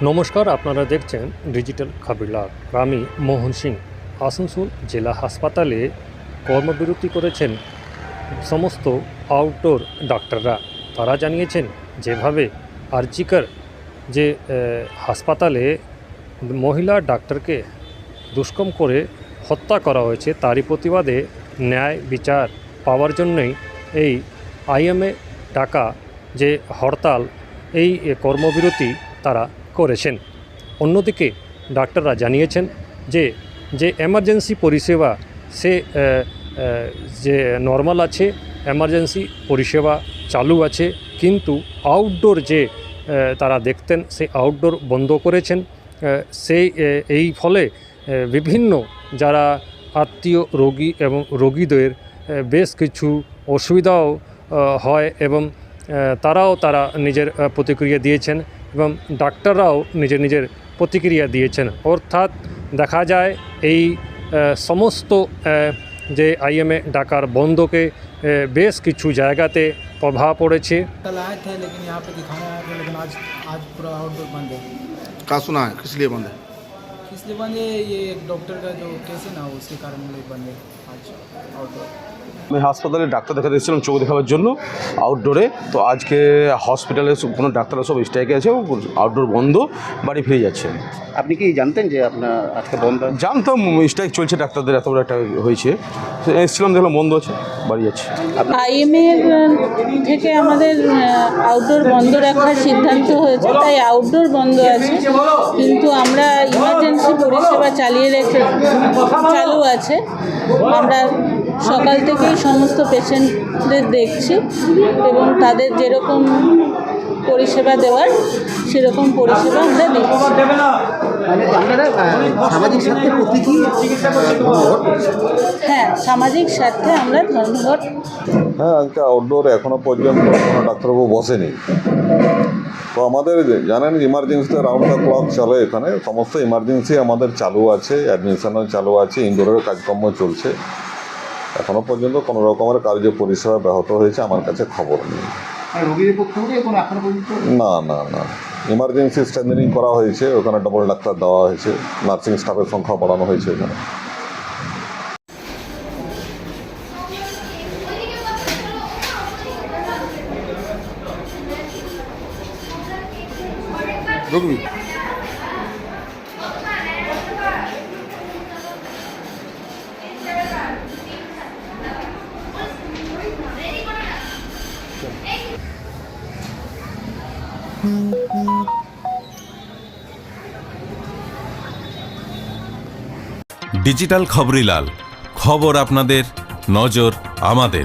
নমস্কার, আপনারা দেখছেন ডিজিটাল খবরলাগ। আমি মোহন সিং। আসানসোল জেলা হাসপাতালে কর্মবিরতি করেছেন সমস্ত আউটডোর ডাক্তাররা। তারা জানিয়েছেন যেভাবে আরজিকর যে হাসপাতালে মহিলা ডাক্তারকে দুষ্কর্ম করে হত্যা করা হয়েছে, তারই প্রতিবাদে ন্যায় বিচার পাওয়ার জন্যই এই আইএমএ ডাকা যে হরতাল, এই কর্মবিরতি তারা করেছেন। অন্যদিকে ডাক্তাররা জানিয়েছেন যে এমার্জেন্সি পরিষেবা সে যে নর্মাল আছে, এমার্জেন্সি পরিষেবা চালু আছে, কিন্তু আউটডোর যে তারা দেখতেন সেই আউটডোর বন্ধ করেছেন। এই ফলে বিভিন্ন যারা আত্মীয় রোগী এবং রোগীদের বেশ কিছু অসুবিধাও হয় এবং তারা নিজের প্রতিক্রিয়া দিয়েছেন এবং ডাক্তাররাও নিজের প্রতিক্রিয়া দিয়েছেন। অর্থাৎ দেখা যায় এই সমস্ত যে আইএমএ ডাকার বন্ধকে বেশ কিছু জায়গাতে প্রভাব পড়েছে। कल आए थे लेकिन यहाँ पे दिखाने आए थे, लेकिन आज पूरा आउटडोर बंद है। कहाँ सुना है, किस लिए बंद है? इसलिए बंद है, ये एक डॉक्टर का जो केस है ना, उसके कारण बंद है आज आउटडोर। আমি হাসপাতালে ডাক্তার দেখাতে এসেছিলাম চোখ দেখাবার জন্য আউটডোরে। তো আজকে হসপিটালে কোনো ডাক্তাররা সব স্ট্রাইকে আছে, আউটডোর বন্ধ, বাড়ি ফিরে যাচ্ছে। আপনি কি জানতেন যে আপনার আজকে বন্ধ? জানতাম স্ট্রাইক চলছে ডাক্তারদের, এত বড় একটা হয়েছে, এসেছিলাম দেখলাম বন্ধ আছে, বাড়ি যাচ্ছে। আইএমএর থেকে আমাদের আউটডোর বন্ধ রাখার সিদ্ধান্ত হয়েছে, তাই আউটডোর বন্ধ আছে, কিন্তু আমরা ইমার্জেন্সি পরিষেবা চালু আছে। আমরা সকাল থেকেই সমস্ত পেশেন্টদের দেখছি এবং তাদের যেরকম পরিষেবা দেওয়ার সেরকম পরিষেবা আমরা দিচ্ছি। মানে আপনারা সামাজিক স্বার্থের প্রতীকী ধর্মঘট? হ্যাঁ, সামাজিক স্বার্থে আমরা ধর্মঘট। হ্যাঁ, আজকে আউটডোর এখনও পর্যন্ত কোনো ডাক্তারবাবু বসেনি। তো আমাদের জানেন ইমার্জেন্সিতে রাউন্ড দ্য ক্লক চলে, এখানে সমস্ত ইমার্জেন্সি আমাদের চালু আছে, অ্যাডমিশনও চালু আছে, ইনডোরের কাজকর্ম চলছে। এখনও পর্যন্ত কোনো রকমের কার্য পরিষেবা ব্যাহত হয়েছে আমার কাছে খবর নেই। রোগীদের পক্ষ থেকে কোনো এখনো পর্যন্ত না, ইমার্জেন্সি স্ট্রেন্থেনিং করা হয়েছে, ওখানে ডবল ডাক্তার দেওয়া হয়েছে, নার্সিং স্টাফের সংখ্যা বাড়ানো হয়েছে এখানে। রুগী ডিজিটাল খবরিলাল, খবর আপনাদের, নজর আমাদের।